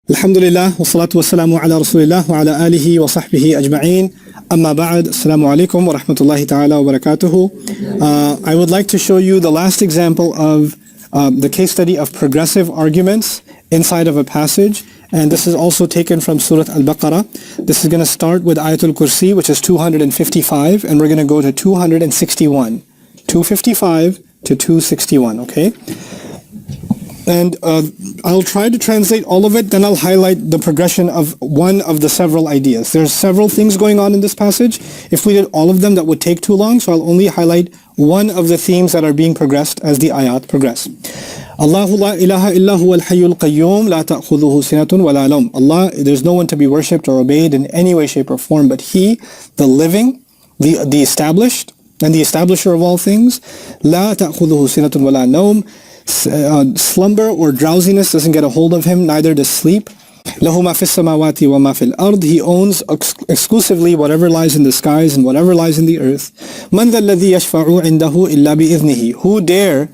Alhamdulillah, wa salatu wa salamu ala rasulillah wa ala alihi wa sahbihi ajma'een. Amma ba'd, assalamu alaikum wa rahmatullahi ta'ala wa barakatuhu. I would like to show you the last example of the case study of progressive arguments inside of a passage. And this is also taken from Surah Al-Baqarah. This is going to start with Ayatul Kursi, which is 255, and we're going to go to 261. 255 to 261, okay? And I'll try to translate all of it, then I'll highlight the progression of one of the several ideas. There's several things going on in this passage. If we did all of them, that would take too long, so I'll only highlight one of the themes that are being progressed as the ayat progress. Allahu la ilaha illa huwa al-hayyul qayyum la ta'khudhuhu sinatun wa la nawm. Allah, there's no one to be worshipped or obeyed in any way, shape, or form but He, the living, the established, and the establisher of all things. La ta'khudhuhu sinatun wa la nawm. Slumber or drowsiness doesn't get a hold of him, neither does sleep. له ما في السماوات وما في الأرض. He owns exclusively whatever lies in the skies and whatever lies in the earth. من ذا الذي يشفع عنده إلا بإذنه. Who dare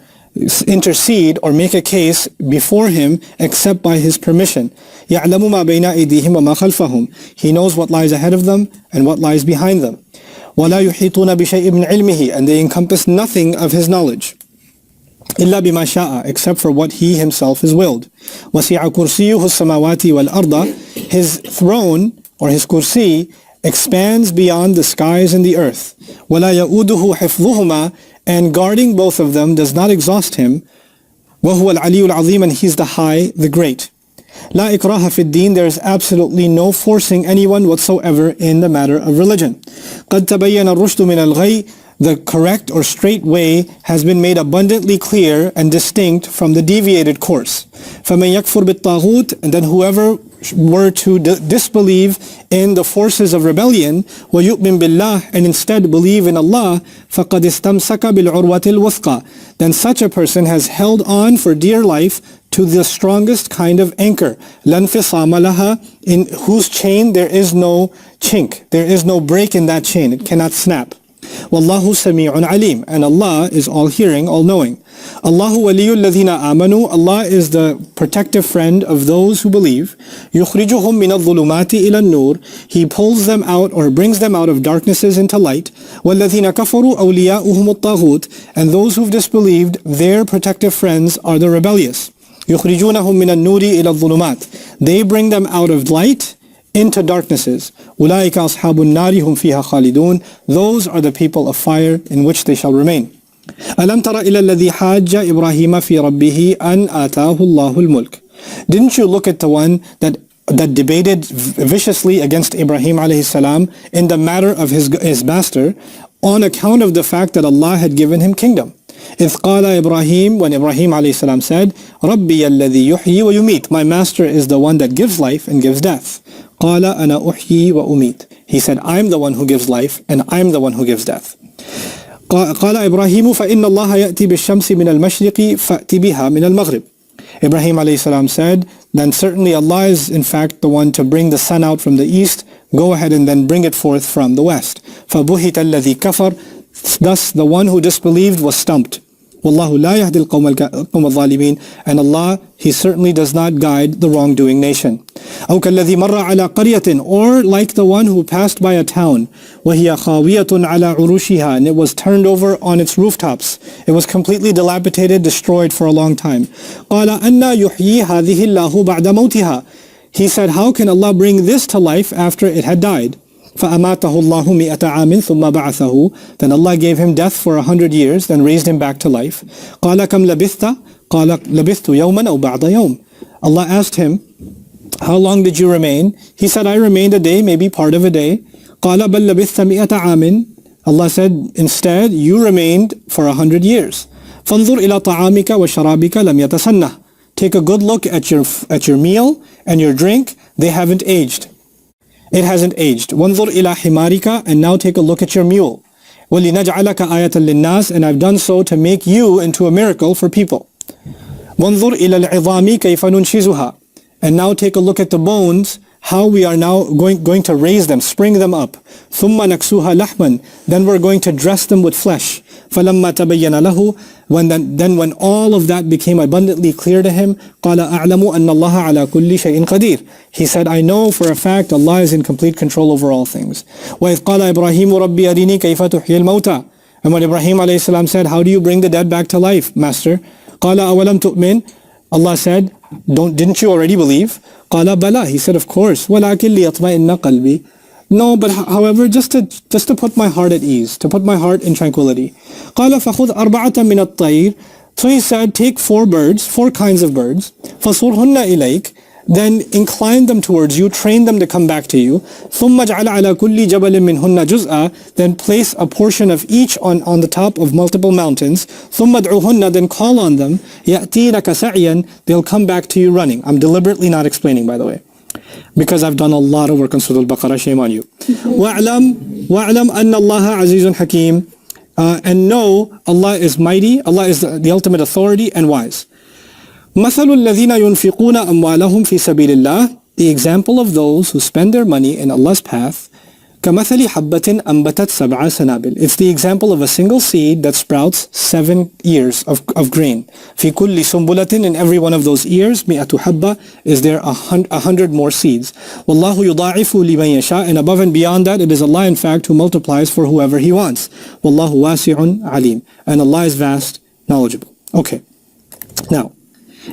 intercede or make a case before him except by his permission. يعلم ما بين أيديهم وما خلفهم. He knows what lies ahead of them and what lies behind them. ولا يحيطون بشيء من علمه. And they encompass nothing of his knowledge. إلا بما شاء, except for what he himself has willed. وسع كرسيه السماوات والأرض. His throne or his kursi expands beyond the skies and the earth. ولا يؤوده حفظهما. And guarding both of them does not exhaust him. وهو العلي العظيم. And he's the high, the great. لا إكراه في الدين. There is absolutely no forcing anyone whatsoever in the matter of religion. قد تبين الرشد من الغي. The correct or straight way has been made abundantly clear and distinct from the deviated course. فَمَنْ يَكْفُرْ بِالطَّاغُوتِ. And then whoever were to disbelieve in the forces of rebellion, وَيُؤْمِن بِاللَّهِ. And instead believe in Allah, فَقَدْ اسْتَمْسَكَ بِالْعُرْوَةِ الْوُثْقَى. Then such a person has held on for dear life to the strongest kind of anchor, لَا انْفِصَامَ لَهَا. In whose chain there is no chink, there is no break in that chain, it cannot snap. Wallahu sami'un alim. And Allah is all hearing, all knowing. Allahu waliyul ladhina amanu. Allah is the protective friend of those who believe. Yukhrijuhum min adh-dhulumati ila an-nur. He pulls them out or brings them out of darknesses into light. Walladhina kafaru awliya'uhum at-taghut. And those who've disbelieved, their protective friends are the rebellious. Yukhrijunahum min an-nuri ila adh-dhulumat. They bring them out of light into darknesses. أُولَٰئِكَ أَصْحَابُ النَّارِ هُمْ فِيهَا خَالِدُونَ. Those are the people of fire in which they shall remain. أَلَمْ تَرَ إِلَى الَّذِي حَاجَّ إِبْرَاهِيمَ فِي رَبِّهِ أَنْ آتَاهُ اللَّهُ الْمُلْكَ. Didn't you look at the one that debated viciously against Ibrahim alayhi salam in the matter of his master on account of the fact that Allah had given him kingdom? إِذْ قَالَ إِبْرَاهِيم. When Ibrahim alayhi salam said, رَبِّيَ الَّذِي يُحْيِي وَيُمِيتُ. My master is the one that gives life and gives death. قَالَ أَنَا أُحْيِي وَأُمِيتُ. He said, I'm the one who gives life and I'm the one who gives death. قَالَ إِبْرَاهِيمُ فَإِنَّ اللَّهَ يَأْتِي بِالشَّمْسِ مِنَ الْمَشْرِقِ فَأْتِ بِهَا مِنَ الْمَغْرِبِ. Ibrahim alayhi salam said, then certainly Allah is in fact the one to bring the sun out from the east. Go ahead and then bring it forth from the west. فَبُهِتَ الَّذِي كَفَرَ. Thus the one who disbelieved was stumped. Wallahu la yahdi al-qawm al-zalimin. And Allah, He certainly does not guide the wrongdoing nation. أو كالذي مر على قرية. Or like the one who passed by a town. وهي خاوية على عروشها. And it was turned over on its rooftops. It was completely dilapidated, destroyed for a long time. قال أَنَّا يُحْيِي هذه الله بعد موتها. He said, how can Allah bring this to life after it had died? فَأَمَاتَهُ اللَّهُ مِئَةَ عَامٍ ثُمَّ بَعَثَهُ. Then Allah gave him death for 100 years, then raised him back to life. قَالَ كَمْ لَبِثْتَ. قَالَ لَبِثْتُ يَوْمًا أَوْ بَعْضَ يَوْمٍ. Allah asked him, how long did you remain? He said, I remained a day, maybe part of a day. قَالَ بَلْ لَبِثْتَ مِئَةَ عَامٍ. Allah said, instead, you remained for 100 years. فَانظُرْ إِلَى طَعَامِكَ وَشَرَابِكَ لَمْ يَتَسَنَّهْ. Take a good look at your meal and your drink. They haven't aged. It hasn't aged. وَانظُرْ إِلَى حِمَارِكَ. And now take a look at your mule. وَلِنَجْعَلَكَ آيَةً لِلنَّاسِ. And I've done so to make you into a miracle for people. وَانظُرْ إِلَى الْعِظَامِ كَيْفَ نُنْشِزُهَا. And now take a look at the bones, how we are now going to raise them, spring them up. ثُمَّ نَكْسُوهَا لَحْمًا, then we're going to dress them with flesh. فَلَمَّا تَبَيَّنَ لَهُ, then when all of that became abundantly clear to him, قَالَ أَعْلَمُ أَنَّ اللَّهَ عَلَى كُلِّ شَيْءٍ قَدِيرٌ. He said, I know for a fact Allah is in complete control over all things. وَإِذْ قَالَ إِبْرَاهِيمُ رَبِّي أَرِنِي كَيْفَ تُحْيِي الْمَوْتَى. And when Ibrahim alayhi salam said, how do you bring the dead back to life, Master? قَالَ أَوَلَمْ تُؤْمِنْ. Allah said, didn't you already believe? قَالَ بَلَى. He said, of course. وَلَكِنْ لِيَطْمَئِنَّ قَلْبِي. No, but however, just to put my heart at ease, to put my heart in tranquility. قَالَ فَخُذْ أَرْبَعَةً مِنَ الطَّيْرِ. So he said, take 4 birds, 4 kinds of birds. فَصُرْهُنَّ إِلَيْكَ. Then incline them towards you, train them to come back to you. ثُمَّ اجْعَلْ عَلَى كُلِّ جَبَلٍ مِّنْهُنَّ جُزْءًا. Then place a portion of each on the top of multiple mountains. ثُمَّ ادْعُهُنَّ. Then call on them. يَأْتِينَكَ سَعْيًا. They'll come back to you running. I'm deliberately not explaining, by the way, because I've done a lot of work on Surah Al-Baqarah. Shame on you. وَاعْلَمْ أَنَّ اللَّهَ عَزِيزٌ حَكِيمٌ. And know Allah is mighty, Allah is the ultimate authority and wise. مَثَلُ الَّذِينَ يُنْفِقُونَ أَمْوَالَهُم فِي سَبِيلِ اللَّهِ. The example of those who spend their money in Allah's path, كَمَثَلِ حَبَّةٍ أَنْبَتَتْ سَبْعَ سَنَابِلٍ. It's the example of a single seed that sprouts 7 ears of grain. فِي كُلِّ سُنْبُلَةٍ. In every one of those ears, مِئَةُ حَبَّةٍ, is there 100 more seeds. وَاللَّهُ يُضَاعِفُ لِمَنْ يَشَاءُ. And above and beyond that, it is Allah in fact who multiplies for whoever He wants. وَاللَّهُ وَاسِعٌ عَلِيمٌ. And Allah is vast, knowledgeable. Okay. Now,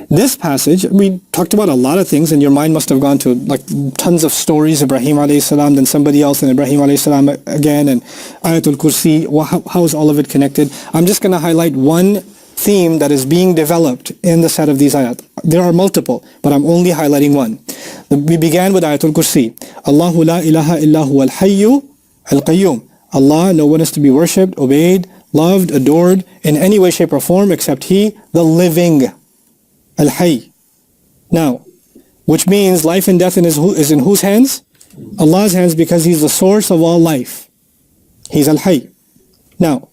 this passage, we talked about a lot of things, and your mind must have gone to like tons of stories. Ibrahim alayhi salam, then somebody else, and Ibrahim alayhi salam again, and Ayatul Kursi. How is all of it connected? I'm just going to highlight one theme that is being developed in the set of these ayat. There are multiple, but I'm only highlighting one. We began with Ayatul Kursi. Allahu la ilaha illa huwa al-hayyu al-qayyum. Allah, no one is to be worshipped, obeyed, loved, adored in any way, shape, or form except He, the living. Al-Hayy. Now, which means life and death is in whose hands? Allah's hands, because He's the source of all life. He's Al-Hayy. Now,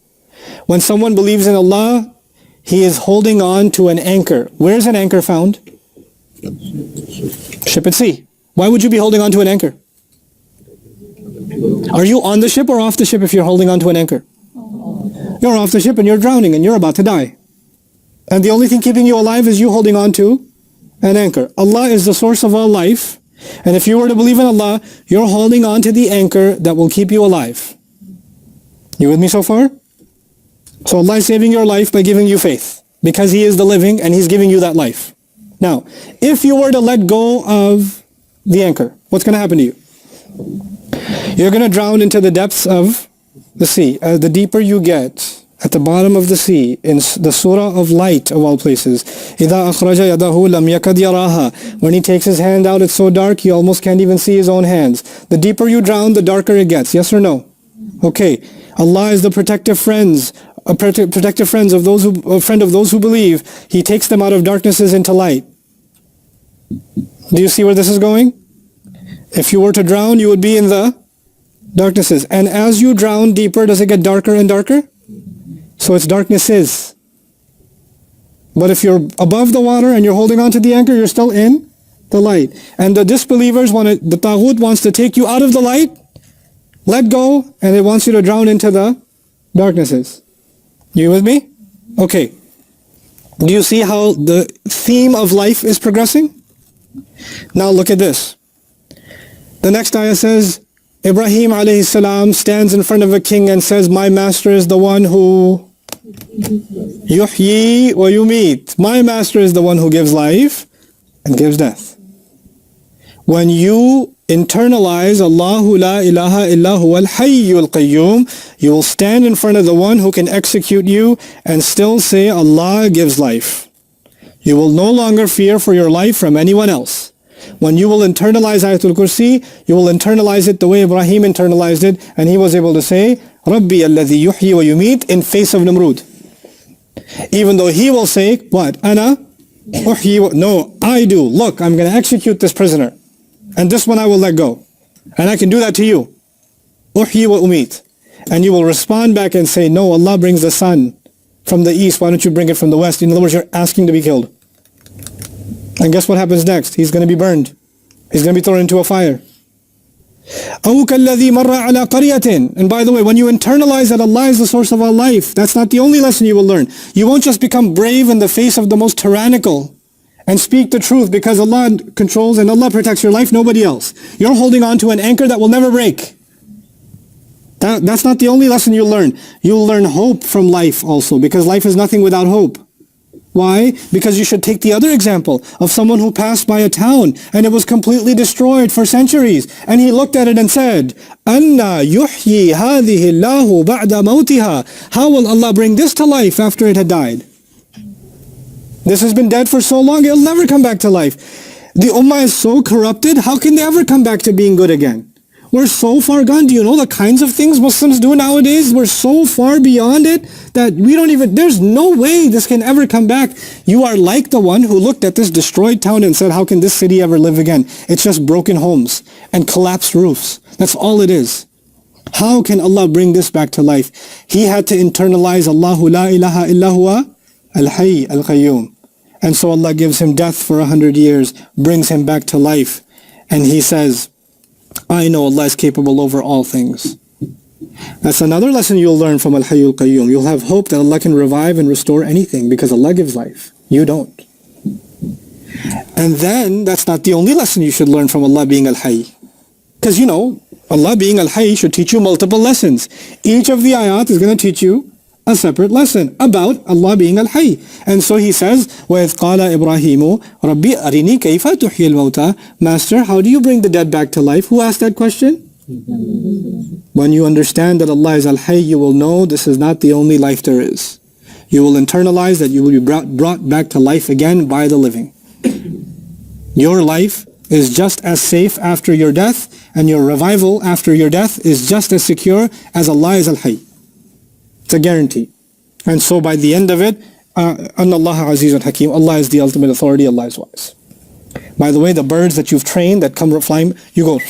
when someone believes in Allah, he is holding on to an anchor. Where is an anchor found? Ship at sea. Why would you be holding on to an anchor? Are you on the ship or off the ship if you're holding on to an anchor? You're off the ship and you're drowning and you're about to die. And the only thing keeping you alive is you holding on to an anchor. Allah is the source of all life. And if you were to believe in Allah, you're holding on to the anchor that will keep you alive. You with me so far? So Allah is saving your life by giving you faith, because He is the living and He's giving you that life. Now, if you were to let go of the anchor, what's going to happen to you? You're going to drown into the depths of the sea. The deeper you get, at the bottom of the sea, in the surah of light of all places, إِذَا أَخْرَجَ يَدَهُ لَمْ يَكَدْ يَرَاهَا. When he takes his hand out, it's so dark, he almost can't even see his own hands. The deeper you drown, the darker it gets. Yes or no? Okay. Allah is the protective friends of those who, a friend of those who believe. He takes them out of darknesses into light. Do you see where this is going? If you were to drown, you would be in the darknesses. And as you drown deeper, does it get darker and darker? So it's darknesses. But if you're above the water and you're holding on to the anchor, you're still in the light. And the disbelievers the Taghut wants to take you out of the light, let go, and it wants you to drown into the darknesses. You with me? Okay. Do you see how the theme of life is progressing? Now look at this. The next ayah says, Ibrahim alayhi salam stands in front of a king and says, my master is the one who yuhyi wa yumeet. My master is the one who gives life and gives death. When you internalize Allahu la ilaha illa huwa al-hayyu al-qayyum, you will stand in front of the one who can execute you and still say Allah gives life. You will no longer fear for your life from anyone else. When you will internalize Ayatul Kursi, you will internalize it the way Ibrahim internalized it, and he was able to say, Rabbi alladhi yuhyi wa yumeet, in face of Namrud. Even though he will say, what? Ana uhyi wa... No, I do. Look, I'm going to execute this prisoner. And this one I will let go. And I can do that to you. Uhyi wa umeet. And you will respond back and say, no, Allah brings the sun from the east. Why don't you bring it from the west? In other words, you're asking to be killed. And guess what happens next? He's going to be burned. He's going to be thrown into a fire. أَوْ كَالَّذِي مَرَّ عَلَى قَرْيَةٍ. And by the way, when you internalize that Allah is the source of all life, that's not the only lesson you will learn. You won't just become brave in the face of the most tyrannical and speak the truth because Allah controls and Allah protects your life, nobody else. You're holding on to an anchor that will never break. That's not the only lesson you'll learn. You'll learn hope from life also, because life is nothing without hope. Why? Because you should take the other example of someone who passed by a town and it was completely destroyed for centuries. And he looked at it and said, أَنَّا يُحْيِي هَذِهِ اللَّهُ بَعْدَ مَوْتِهَا. How will Allah bring this to life after it had died? This has been dead for so long, it'll never come back to life. The ummah is so corrupted, how can they ever come back to being good again? We're so far gone. Do you know the kinds of things Muslims do nowadays? We're so far beyond it that we don't even, there's no way this can ever come back. You are like the one who looked at this destroyed town and said, how can this city ever live again? It's just broken homes and collapsed roofs. That's all it is. How can Allah bring this back to life? He had to internalize Allahu la ilaha illa huwa al-hayy al-qayyum. And so Allah gives him death for 100 years, brings him back to life. And he says, I know Allah is capable over all things. That's another lesson you'll learn from Al-Hayyul Qayyum. You'll have hope that Allah can revive and restore anything because Allah gives life. You don't. And then, that's not the only lesson you should learn from Allah being Al-Hayy. Because Allah being Al-Hayy should teach you multiple lessons. Each of the ayat is going to teach you a separate lesson about Allah being Al-Hayy. And so he says, وَإِذْ قَالَ إِبْرَاهِيمُ رَبِّي أَرِنِي كَيْفَ تُحْيِي الْمَوْتَى. Master, how do you bring the dead back to life? Who asked that question? When you understand that Allah is Al-Hayy, you will know this is not the only life there is. You will internalize that you will be brought back to life again by the living. Your life is just as safe after your death, and your revival after your death is just as secure as Allah is Al-Hayy. It's a guarantee. And so by the end of it, أَنَّ اللَّهَ عَزِيزٌ حَكِيمٌ. Allah is the ultimate authority, Allah is wise. By the way, the birds that you've trained that come flying, you go,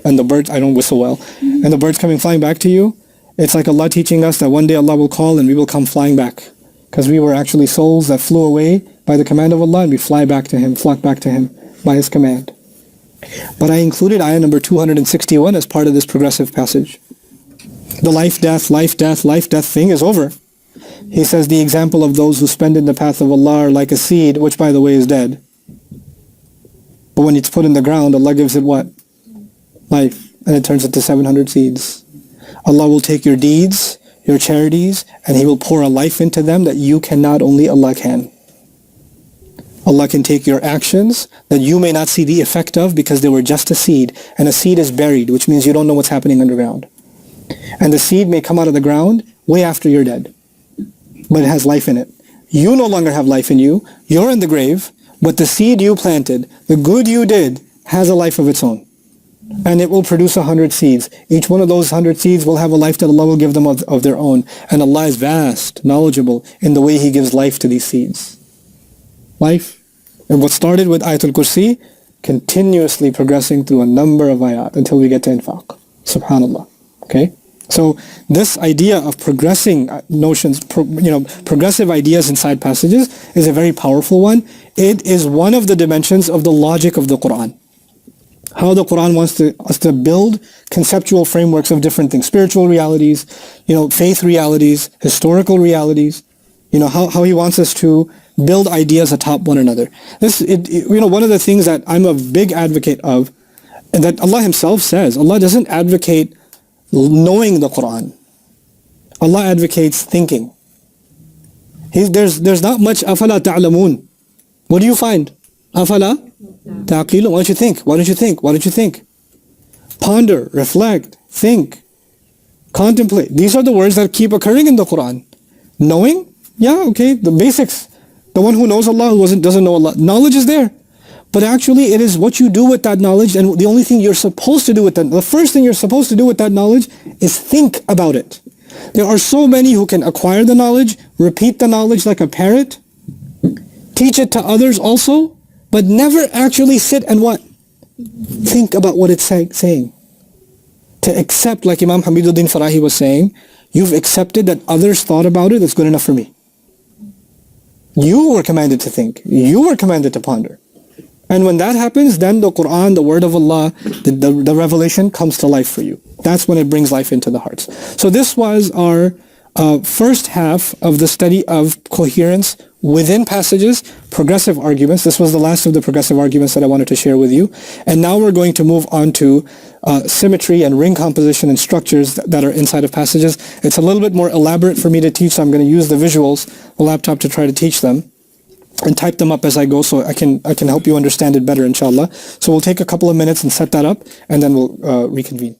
and the birds, I don't whistle well, and the birds coming flying back to you, it's like Allah teaching us that one day Allah will call and we will come flying back. Because we were actually souls that flew away by the command of Allah, and we fly back to Him, flock back to Him by His command. But I included ayah number 261 as part of this progressive passage. The life, death thing is over. He says the example of those who spend in the path of Allah are like a seed, which by the way is dead. But when it's put in the ground, Allah gives it what? Life. And it turns into 700 seeds. Allah will take your deeds, your charities, and He will pour a life into them that you cannot, only Allah can. Allah can take your actions that you may not see the effect of because they were just a seed. And a seed is buried, which means you don't know what's happening underground. And the seed may come out of the ground way after you're dead. But it has life in it. You no longer have life in you. You're in the grave. But the seed you planted, the good you did, has a life of its own. And it will produce 100 seeds. Each one of those 100 seeds will have a life that Allah will give them of their own. And Allah is vast, knowledgeable in the way He gives life to these seeds. Life. And what started with Ayatul Kursi, continuously progressing through a number of ayat until we get to infaq. Subhanallah. Okay? So this idea of progressing notions, progressive ideas inside passages is a very powerful one. It is one of the dimensions of the logic of the Quran. How the Quran wants us to build conceptual frameworks of different things, spiritual realities, faith realities, historical realities, how He wants us to build ideas atop one another. One of the things that I'm a big advocate of, and that Allah Himself says, Allah doesn't advocate knowing the Quran. Allah advocates thinking. There's not much afala ta'lamun. What do you find? Afala ta'qilun. Why don't you think? Why don't you think? Why don't you think? Ponder, reflect, think, contemplate. These are the words that keep occurring in the Quran. Knowing? Yeah, okay, the basics. The one who knows Allah, who doesn't know Allah. Knowledge is there. But actually it is what you do with that knowledge, and the only thing you're supposed to do with that, the first thing you're supposed to do with that knowledge is think about it. There are so many who can acquire the knowledge, repeat the knowledge like a parrot, teach it to others also, but never actually sit and what? Think about what it's saying. To accept, like Imam Hamiduddin Farahi was saying, you've accepted that others thought about it, that's good enough for me. You were commanded to think. You were commanded to ponder. And when that happens, then the Quran, the word of Allah, the revelation comes to life for you. That's when it brings life into the hearts. So this was our first half of the study of coherence within passages, progressive arguments. This was the last of the progressive arguments that I wanted to share with you. And now we're going to move on to symmetry and ring composition and structures that are inside of passages. It's a little bit more elaborate for me to teach, so I'm going to use the visuals, the laptop, to try to teach them and type them up as I go, so I can help you understand it better, inshallah. So we'll take a couple of minutes and set that up, and then we'll reconvene.